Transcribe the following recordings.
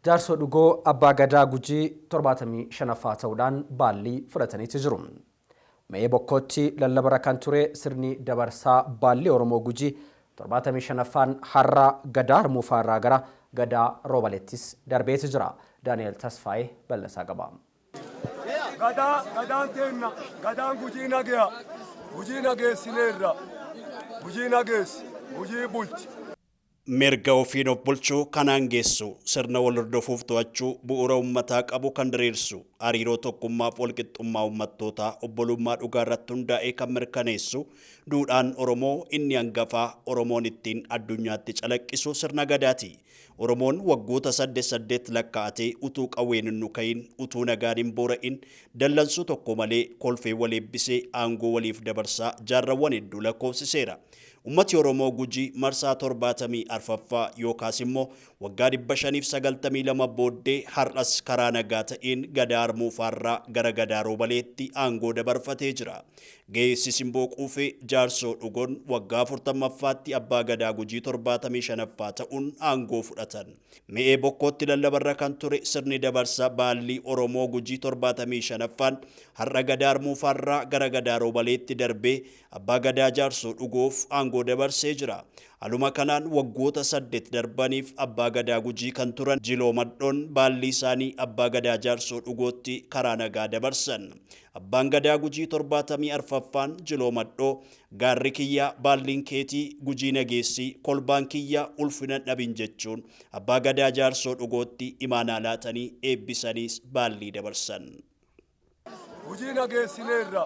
Jaarsoo dhugoo abbaa gadaa Gujii 75ffaa ta'uudhaan baallii fudhatanii jiru. Mee bokkootti lallabara kan ture sirni dabarsaa baallii Oromoo Gujii 75ffaan har'a gadaa Harmuufaarraa gara gadaa Roobalettis darbeeti jira. Daani'el Tasfaayee bal'asaa qaba. Gadaan teenna gadaan Gujii nagaya Gujii nageessineerra Gujii nageessi Gujii bulchi. Mirga ofiin of bulchuu kanaan geessu sirna wal hordofuuf to'achuu bu'uura uummataa qabu kan diriirsu hariiroo tokkummaaf walqixxummaa uummattootaa obbolummaa dhugaa irratti hundaa'ee kan mirkaneessu duudhaan Oromoo inni hangafaa Oromoon ittiin addunyaatti calaqqisu sirna gadaati. Oromoon waggoota 8 lakkaa'atee utuu qawween hin nukayin utuu nagaan hin boora'in dallansuu tokko malee kolfee wal eebbisee aangoo waliif dabarsaa jaarrawwan hedduu lakkoofsiseera. Ummati Oromoo Gujii marsaa 74ffaa yookaas immoo waggaa 592 booddee har'as karaa nagaa ta'een gadaa Harmuufaarraa gara gadaa Roobaleetti aangoo dabarfatee jira. Geessi simboo quufee jaarsoo dhugoon waggaa 40ffaatti abbaa gadaa Gujii 75ffaa ta'uun aangoo fudhatan. Mi'ee bokkootti lallabarra kan ture sirni dabarsa baallii Oromoo Gujii 75ffaan har'a gadaa Harmuufaarraa gara gadaa Roobaleetti darbee abbaa gadaa jaarsoo dhugoof aangoo dabarsee jira. Aluma kanaan waggoota 8 darbaniif abbaa gadaa Gujii kan turan Jiloo Maddoon baallii isaanii abbaa gadaa jaarsoo dhugootti karaa nagaa dabarsan. Abbaan gadaa Gujii 74ffaan Jiloo Maddoo gaarri kiyyaa baalliin keetii Gujii nageessii kolbaan kiyyaa ulfina dhabin jechuun abbaa gadaa jaarsoo dhugootti imaanaa laatanii eebbisaniis baallii dabarsan. Gujii nageessineerra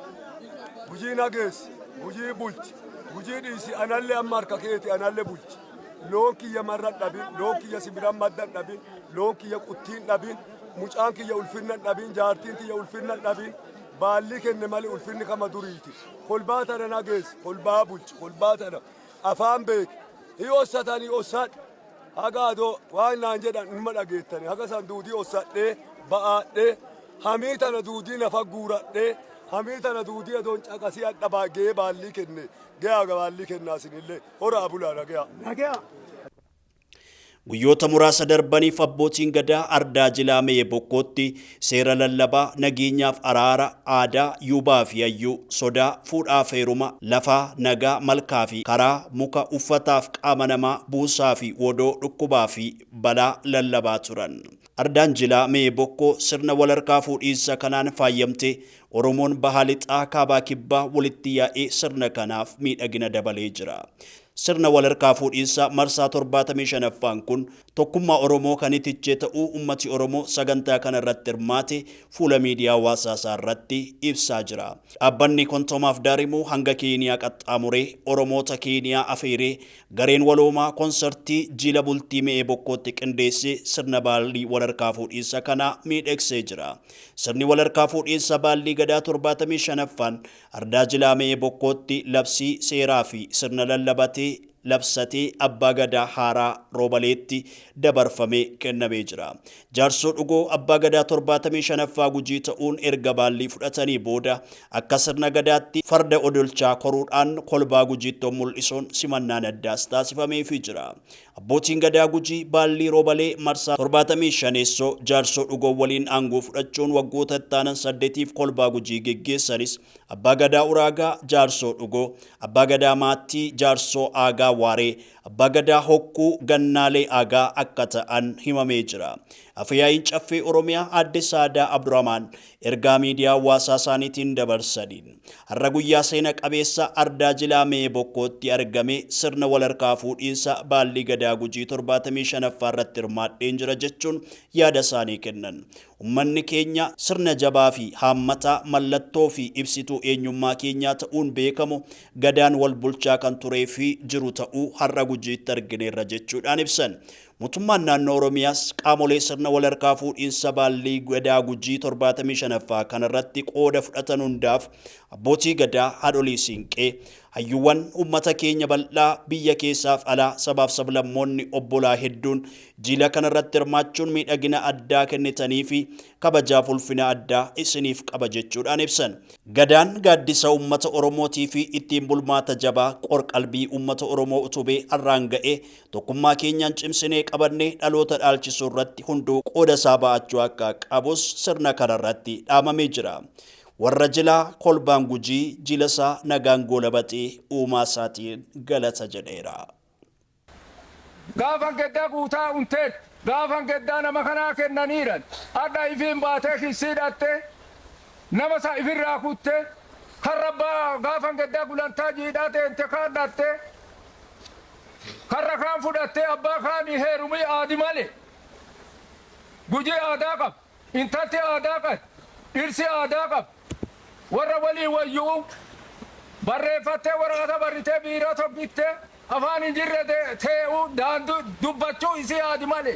Gujii nageessi Gujii bulchi. Gujii dhiisi anallee amma harka keeti anallee bulchi. Loon kiyya marra dhabin, loon kiyya sibiran madda dhabin, loon kiyya quttiin dhabin, mucaan kiyya ulfinna dhabin, jaartiin kiyya ulfinna dhabin, baalli kenne malee ulfinni kama duriiti. Kolbaa tana nageessi, kolbaa bulchi, kolbaa tana afaan beeki. Hiyossatanii ossadhe. Haga adoo waan naan jedhan numa dhageettani. Haga san duudii ossadhee, ba'aadhee, hamii tana duudii nafa guuradhee, hamii tana duudii adoon caqasii adda baagee baallii kenne. Gaya baalli kennaa sinillee horaa bulaa nagaya. Guyyoota muraasa darbaniif abbootiin gadaa ardaa jilaa Mi'ee bokkootti seera lallabaa nageenyaaf araara aadaa yuubaa fi hayyuu sodaa fuudhaa fi heeruma lafaa nagaa malkaa fi karaa muka uffataaf qaama namaa buusaa fi wodoo dhukkubaa fi balaa lallabaa turan. Ardaan jilaa Mi'ee bokkoo sirna walharkaa fuudhiinsa kanaan faayyamte Oromoon bahaa lixaa kaabaa kibbaa walitti yaa'ee sirna kanaaf miidhagina dabalee jira. Sirna walharkaa fuudhiinsa marsaa 75ffaan kun tokkummaa Oromoo kan itichee ta'uu ummati Oromoo sagantaa kana irratti hirmaate fuula miidiyaa hawaasaa isaa irratti ibsaa jira. Dhaabbanni Kontoomaaf Daarimuu hanga Keeniyaa qaxxaamuree Oromoota Keeniyaa afeeree gareen waloomaa konsertii jila bultii Mi'ee bokkootti qindeessee sirna baallii walharkaa fuudhiinsa kana miidhagsee jira. Sirni walharkaa fuudhiinsa baallii gadaa 75ffaan ardaa jilaa Mi'ee bokkootti labsii seeraa fi sirna lallabatee labsatee abbaa gadaa haaraa Roobaleetti dabarfamee kennamee jira. Jaarsoo dhugoo abbaa gadaa 75ffaa Gujii ta'uun erga baallii fudhatanii booda akka sirna gadaatti farda odolchaa koruudhaan kolbaa Gujiitti mul'isuun simannaan addaas taasifameefii jira. Abbootiin gadaa Gujii baallii Roobalee marsaa 75ffaa jaarsoo dhugoo waliin aangoo fudhachuun waggoota ittaanan 8f kolbaa Gujii geggeessanis abbaa gadaa uraagaa jaarsoo dhugoo abbaa gadaa maattii jaarsoo aagaa waaree abbaa gadaa hokkuu gannaalee aagaa akka ta'an himamee jira. Afyaa'iin caffee Oromiyaa Aadde Saadaa Abdurrahmaan ergaa miidiyaa hawaasaa isaaniitiin dabarsaniin har'a guyyaa seena qabeessa ardaa jilaa Mi'ee bokkootti argame sirna walharkaa fuudhiinsa baallii gadaa Gujii 75ffaa irratti hirmaadheen jira jechuun yaada isaanii kennan. Uummanni keenya sirna jabaa fi haammataa mallattoo fi ibsituu eenyummaa keenyaa ta'uun beekamu gadaan wal bulchaa kan turee fi jiru ta'uu har'a Gujiitti argineerra jechuudhaan ibsan. Mootummaan naannoo Oromiyaas qaamolee sirna walharkaa fuudhiinsa baallii gadaa Gujii 75ffaa kanarratti qooda fudhatan hundaaf abbootii gadaa haadholii siinqee hayyuuwwan ummata keenya bal'aa biyya keessaaf alaa sabaaf sablammoonni obbolaa hedduun jila kanarratti hirmaachuun miidhagina addaa kennitanii fi kabajaaf ulfina addaa isiniif qaba jechuudhaan ibsan. Gadaan gaaddisa ummata Oromootii fi ittiin bulmaata jabaa qorqalbii ummata Oromoo utubee arraan ga'ee tokkummaa keenyaan cimsinee qabannee dhaloota dhaalchisuu irratti hunduu qooda isaa ba'achuu akka qabus sirna kanarratti dhaamamee jira. Warra jilaa kolbaan Gujii jilasaa nagaan goolabatee uumaa isaatiin galata jedheera. Gaafan gaddaa guutaa unteet gaafan gaddaa nama kanaa kennaniiran adda ifiin baatee kisiidhatte nama isaa ifirraa kutte karrabbaa gaafan gaddaa gulantaa jiidhaa teente kaadhatte karra kaan fudhattee abbaa kaanii heerumii aadi malee Gujii aadaa qab intalti aadaa qab dhirsi aadaa qab warra walii wayyuu barreeffattee waraqata barritee biiroo tokkittee afaan hin jirre tee'uu daanduu dubbachuu isii aadi malee